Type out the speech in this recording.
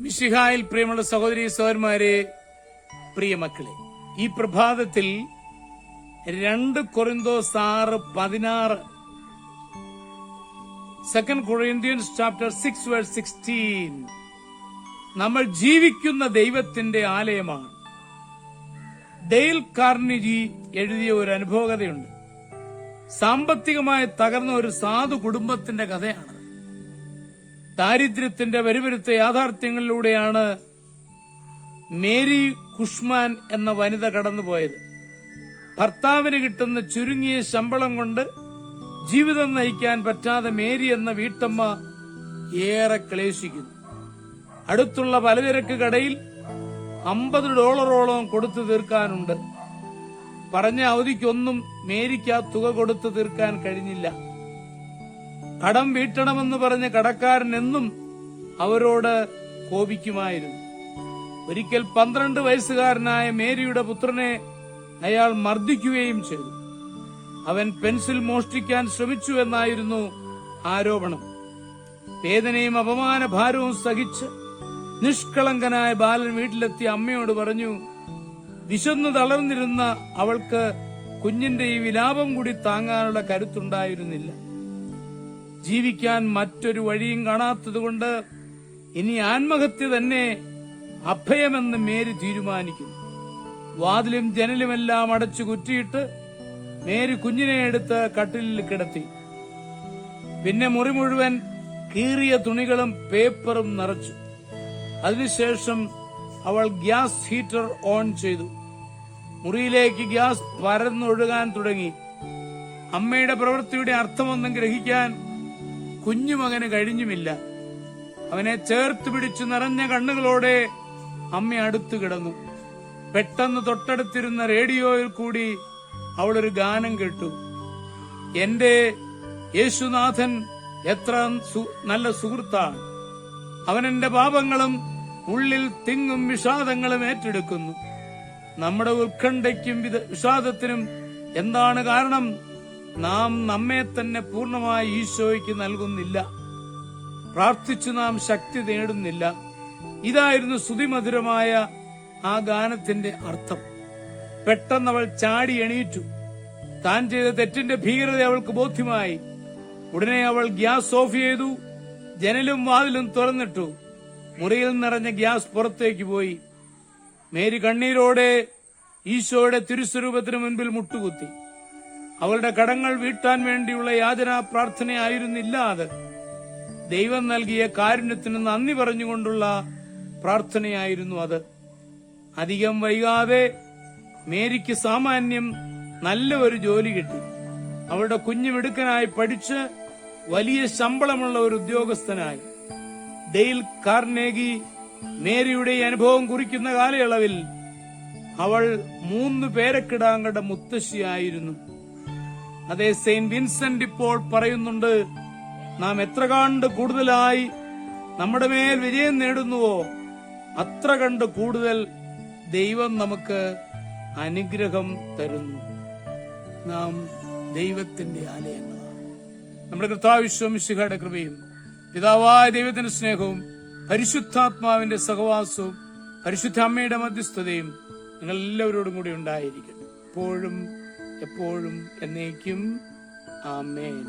മിശിഹായിൽ പ്രിയമുള്ള സഹോദരി സഹോദരന്മാരെ, പ്രിയ മക്കളെ, ഈ പ്രഭാതത്തിൽ 2 കൊരിന്തോസ് 6:16, 2 Corinthians chapter 6 verse 16, നമ്മൾ ജീവിക്കുന്ന ദൈവത്തിന്റെ ആലയമാണ്. ഡെയിൽ കാർണിജി എഴുതിയ ഒരു അനുഭവകഥയുണ്ട്. സാമ്പത്തികമായി തകർന്ന ഒരു സാധു കുടുംബത്തിന്റെ കഥയാണ്. ദാരിദ്ര്യത്തിന്റെ വരുവരുത്ത യാഥാർത്ഥ്യങ്ങളിലൂടെയാണ് മേരി കുഷ്മാൻ എന്ന വനിത കടന്നുപോയത്. ഭർത്താവിന് കിട്ടുന്ന ചുരുങ്ങിയ ശമ്പളം കൊണ്ട് ജീവിതം നയിക്കാൻ പറ്റാതെ മേരി എന്ന വീട്ടമ്മ ഏറെ ക്ലേശിക്കുന്നു. അടുത്തുള്ള പലചരക്ക് കടയിൽ $50 കൊടുത്തു തീർക്കാനുണ്ട്. പറഞ്ഞ അവധിക്കൊന്നും മേരിക്ക് ആ തുക കൊടുത്തു തീർക്കാൻ കഴിഞ്ഞില്ല. കടം വീട്ടണമെന്ന് പറഞ്ഞ കടക്കാരൻ എന്നും അവരോട് കോപിക്കുമായിരുന്നു. ഒരിക്കൽ 12 വയസ്സുകാരനായ മേരിയുടെ പുത്രനെ അയാൾ മർദ്ദിക്കുകയും ചെയ്തു. അവൻ പെൻസിൽ മോഷ്ടിക്കാൻ ശ്രമിച്ചു എന്നായിരുന്നു ആരോപണം. വേദനയും അപമാന ഭാരവും സഹിച്ച് നിഷ്കളങ്കനായ ബാലൻ വീട്ടിലെത്തിയ അമ്മയോട് പറഞ്ഞു, വിശന്നു തളർന്നിരുന്ന അവൾക്ക് കുഞ്ഞിന്റെ ഈ വിലാപം കൂടി താങ്ങാനുള്ള കരുത്തുണ്ടായിരുന്നില്ല. ജീവിക്കാൻ മറ്റൊരു വഴിയും കാണാത്തതുകൊണ്ട് ഇനി ആത്മഹത്യ തന്നെ അഭയമെന്ന് മേരി തീരുമാനിക്കുന്നു. വാതിലും ജനലുമെല്ലാം അടച്ചു കുറ്റിയിട്ട് മേരി കുഞ്ഞിനെ എടുത്ത് കട്ടിലിൽ കിടത്തി. പിന്നെ മുറി മുഴുവൻ കീറിയ തുണികളും പേപ്പറും നിറച്ചു. അതിനുശേഷം അവൾ ഗ്യാസ് ഹീറ്റർ ഓൺ ചെയ്തു. മുറിയിലേക്ക് ഗ്യാസ് പരന്നൊഴുകാൻ തുടങ്ങി. അമ്മയുടെ പ്രവൃത്തിയുടെ അർത്ഥമൊന്നും ഗ്രഹിക്കാൻ കുഞ്ഞുമകന് കഴിഞ്ഞുമില്ല. അവനെ ചേർത്ത് പിടിച്ചു നിറഞ്ഞ കണ്ണുകളോടെ അമ്മ അടുത്തു കിടന്നു. പെട്ടെന്ന് തൊട്ടടുത്തിരുന്ന റേഡിയോയിൽ കൂടി അവളൊരു ഗാനം കേട്ടു. എന്റെ യേശുനാഥൻ എത്ര നല്ല സുഹൃത്താണ്. അവൻ എന്റെ പാപങ്ങളും ഉള്ളിൽ തിങ്ങും വിഷാദങ്ങളും ഏറ്റെടുക്കുന്നു. നമ്മുടെ ഉത്കണ്ഠയ്ക്കും വിഷാദത്തിനും എന്താണ് കാരണം? നാം നമ്മെ തന്നെ പൂർണ്ണമായി ഈശോയ്ക്ക് നൽകുന്നില്ല. പ്രാർത്ഥിച്ചു നാം ശക്തി നേടുന്നില്ല. ഇതായിരുന്നു ശ്രുതിമധുരമായ ആ ഗാനത്തിന്റെ അർത്ഥം. പെട്ടെന്ന് അവൾ ചാടി എണീറ്റു. താൻ ചെയ്ത തെറ്റിന്റെ ഭീകരത അവൾക്ക് ബോധ്യമായി. ഉടനെ അവൾ ഗ്യാസ് ഓഫ് ചെയ്തു. ജനലും വാതിലും തുറന്നിട്ടു. മുറിയിൽ നിറഞ്ഞ ഗ്യാസ് പുറത്തേക്ക് പോയി. മേരി കണ്ണീരോടെ ഈശോയുടെ തിരുസ്വരൂപത്തിന് മുൻപിൽ മുട്ടുകുത്തി. അവളുടെ കടങ്ങൾ വീട്ടാൻ വേണ്ടിയുള്ള യാചനാ പ്രാർത്ഥനയായിരുന്നില്ല അത്. ദൈവം നൽകിയ കാരുണ്യത്തിന് നന്ദി പറഞ്ഞുകൊണ്ടുള്ള പ്രാർത്ഥനയായിരുന്നു അത്. അധികം വൈകാതെ മേരിക്ക് സാമാന്യം നല്ല ഒരു ജോലി കിട്ടി. അവളുടെ കുഞ്ഞു മിടുക്കനായി പഠിച്ച് വലിയ ശമ്പളമുള്ള ഒരു ഉദ്യോഗസ്ഥനായി. ഡെയിൽ കാർണേഗി മേരിയുടെ അനുഭവം കുറിക്കുന്ന കാലയളവിൽ അവൾ 3 പേരക്കിടാങ്ങളുടെ മുത്തശ്ശിയായിരുന്നു. അതേ, സെയിന്റ് വിൻസെന്റ് ഇപ്പോൾ പറയുന്നുണ്ട്, നാം എത്ര കണ്ട് കൂടുതലായി നമ്മുടെ മേൽ വിജയം നേടുന്നുവോ അത്ര കണ്ട് കൂടുതൽ ദൈവം നമുക്ക് അനുഗ്രഹം തരുന്നു. നാം ദൈവത്തിന്റെ ആലയങ്ങളാണ്. നമ്മുടെ കർത്താവ് ഈശോ മിശിഹായുടെ കൃപയും പിതാവായ ദൈവത്തിന്റെ സ്നേഹവും പരിശുദ്ധാത്മാവിന്റെ സഹവാസവും പരിശുദ്ധ അമ്മയുടെ മധ്യസ്ഥതയും നിങ്ങൾ എല്ലാവരോടും കൂടി ഉണ്ടായിരിക്കട്ടെ, എപ്പോഴും എപ്പോഴും എന്നേക്കും. ആമേൻ.